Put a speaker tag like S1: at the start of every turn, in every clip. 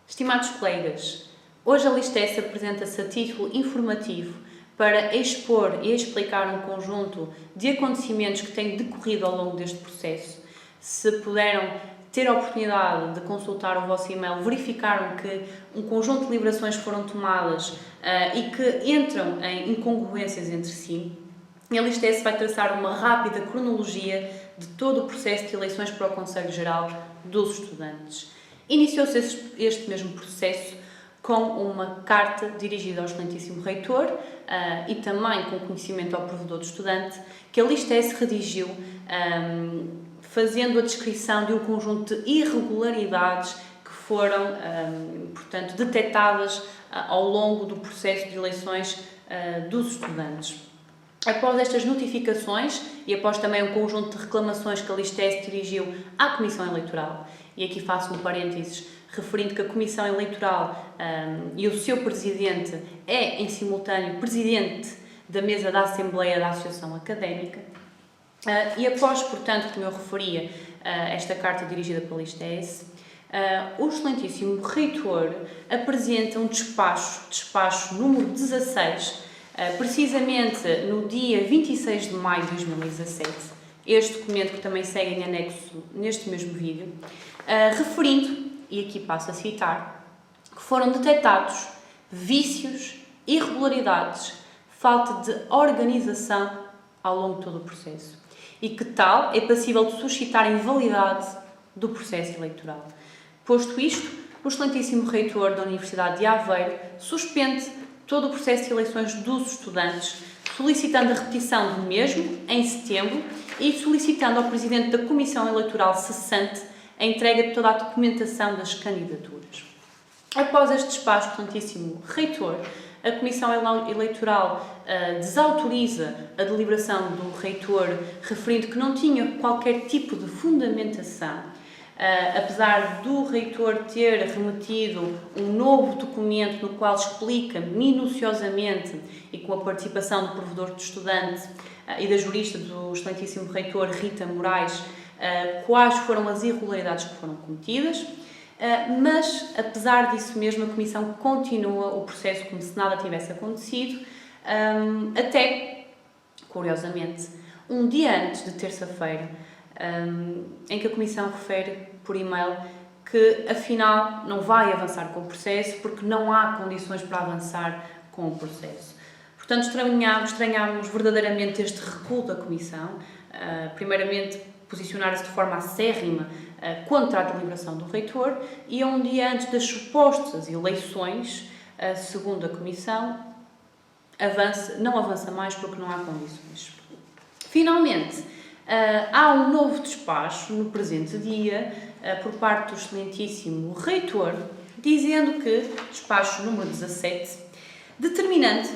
S1: Estimados colegas, hoje a LISTES apresenta-se a título informativo para expor e explicar um conjunto de acontecimentos que têm decorrido ao longo deste processo. Se puderam ter a oportunidade de consultar o vosso e-mail, verificaram que um conjunto de deliberações foram tomadas e que entram em incongruências entre si. A LISTES vai traçar uma rápida cronologia de todo o processo de eleições para o Conselho Geral dos Estudantes. Iniciou-se este mesmo processo com uma carta dirigida ao excelentíssimo reitor e também com conhecimento ao provedor do estudante, que a LISTES redigiu fazendo a descrição de um conjunto de irregularidades que foram, portanto, detectadas ao longo do processo de eleições dos estudantes. Após estas notificações e após também um conjunto de reclamações que a LISTES dirigiu à Comissão Eleitoral, e aqui faço um parênteses referindo que a Comissão Eleitoral e o seu Presidente é, em simultâneo, Presidente da Mesa da Assembleia da Associação Académica, e após, portanto, como eu referia, esta carta dirigida pela LISTES, o excelentíssimo reitor apresenta um despacho número 16, precisamente no dia 26 de maio de 2017, este documento que também segue em anexo neste mesmo vídeo, referindo, e aqui passo a citar, que foram detectados vícios, irregularidades, falta de organização ao longo de todo o processo e que tal é passível de suscitar a invalidade do processo eleitoral. Posto isto, o excelentíssimo reitor da Universidade de Aveiro suspende todo o processo de eleições dos estudantes, solicitando a repetição do mesmo em setembro e solicitando ao Presidente da Comissão Eleitoral cessante a entrega de toda a documentação das candidaturas. Após este despacho do excelentíssimo reitor, a Comissão Eleitoral desautoriza a deliberação do reitor, referindo que não tinha qualquer tipo de fundamentação, apesar do reitor ter remetido um novo documento no qual explica minuciosamente e com a participação do provedor do estudante e da jurista do excelentíssimo reitor Rita Moraes, quais foram as irregularidades que foram cometidas, mas, apesar disso mesmo, a Comissão continua o processo como se nada tivesse acontecido, até, curiosamente, um dia antes de terça-feira, em que a Comissão refere por e-mail que, afinal, não vai avançar com o processo porque não há condições para avançar com o processo. Portanto, estranhámos verdadeiramente este recuo da Comissão, primeiramente posicionar-se de forma acérrima contra a deliberação do reitor e a um dia antes das supostas eleições, segundo a Comissão, não avança mais porque não há condições. Finalmente, há um novo despacho no presente dia por parte do excelentíssimo reitor, dizendo que, despacho número 17, determinando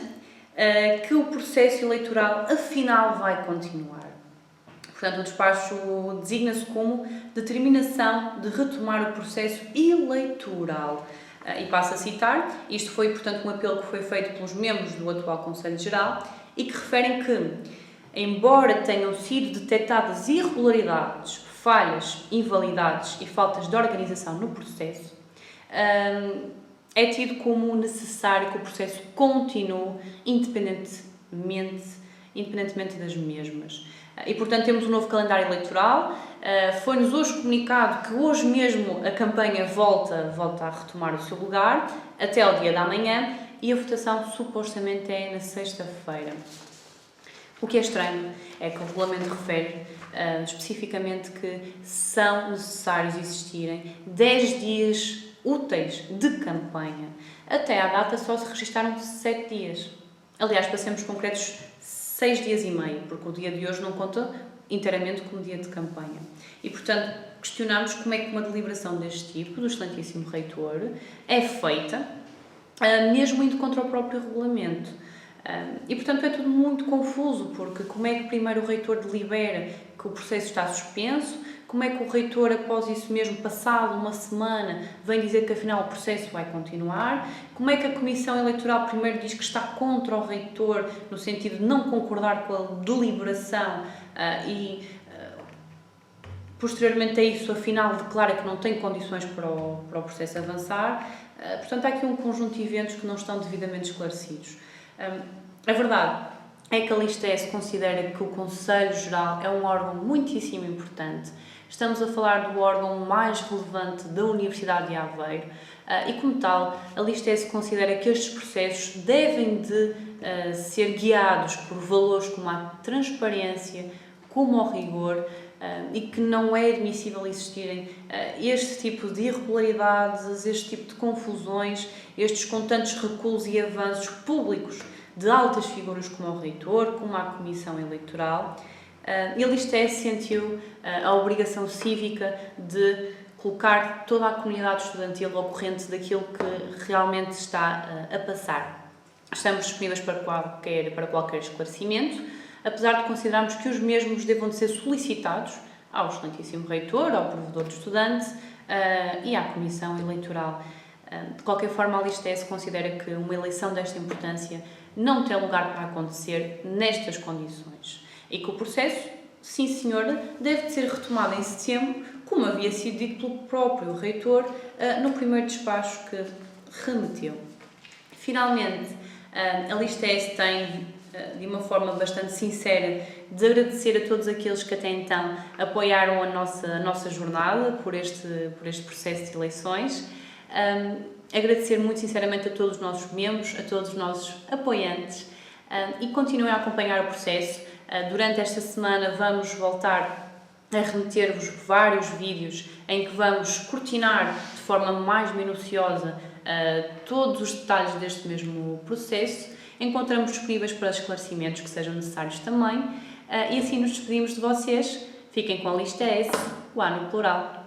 S1: que o processo eleitoral afinal vai continuar. Portanto, o despacho designa-se como determinação de retomar o processo eleitoral. E passo a citar, isto foi, portanto, um apelo que foi feito pelos membros do atual Conselho Geral e que referem que, embora tenham sido detectadas irregularidades, falhas, invalidades e faltas de organização no processo, é tido como necessário que o processo continue independentemente das mesmas. E, portanto, temos um novo calendário eleitoral. Foi-nos hoje comunicado que hoje mesmo a campanha volta a retomar o seu lugar, até ao dia da manhã, e a votação supostamente é na sexta-feira. O que é estranho é que o regulamento refere especificamente que são necessários existirem 10 dias úteis de campanha. Até à data só se registaram 7 dias. Aliás, para sermos concretos, 6 dias e meio, porque o dia de hoje não conta inteiramente como dia de campanha. E, portanto, questionamos como é que uma deliberação deste tipo, do excelentíssimo reitor, é feita, mesmo indo contra o próprio regulamento. E, portanto, é tudo muito confuso, porque como é que primeiro o reitor delibera que o processo está suspenso, como é que o reitor, após isso mesmo, passado uma semana, vem dizer que afinal o processo vai continuar, como é que a Comissão Eleitoral primeiro diz que está contra o reitor, no sentido de não concordar com a deliberação posteriormente a isso, afinal, declara que não tem condições para o processo avançar. Portanto, há aqui um conjunto de eventos que não estão devidamente esclarecidos. A verdade é que a LISTES considera que o Conselho Geral é um órgão muitíssimo importante. Estamos a falar do órgão mais relevante da Universidade de Aveiro e, como tal, a LISTES considera que estes processos devem de ser guiados por valores como a transparência, como o rigor, e que não é admissível existirem este tipo de irregularidades, este tipo de confusões, estes constantes recuos e avanços públicos de altas figuras como o reitor, como a Comissão Eleitoral. E a LISTES sentiu a obrigação cívica de colocar toda a comunidade estudantil ao corrente daquilo que realmente está a passar. Estamos disponíveis para qualquer esclarecimento, apesar de considerarmos que os mesmos devam de ser solicitados ao excelentíssimo reitor, ao provedor de estudantes e à Comissão Eleitoral. De qualquer forma, a LISTES considera que uma eleição desta importância não tem lugar para acontecer nestas condições e que o processo, sim senhora, deve de ser retomado em setembro, como havia sido dito pelo próprio reitor no primeiro despacho que remeteu. Finalmente, a LISTES tem, de uma forma bastante sincera, de agradecer a todos aqueles que até então apoiaram a nossa jornada por este processo de eleições. Agradecer muito sinceramente a todos os nossos membros, a todos os nossos apoiantes e continuem a acompanhar o processo. Durante esta semana vamos voltar a remeter-vos vários vídeos em que vamos escrutinar de forma mais minuciosa todos os detalhes deste mesmo processo. Encontramos disponíveis para esclarecimentos que sejam necessários também e assim nos despedimos de vocês. Fiquem com a LISTES, o ano plural.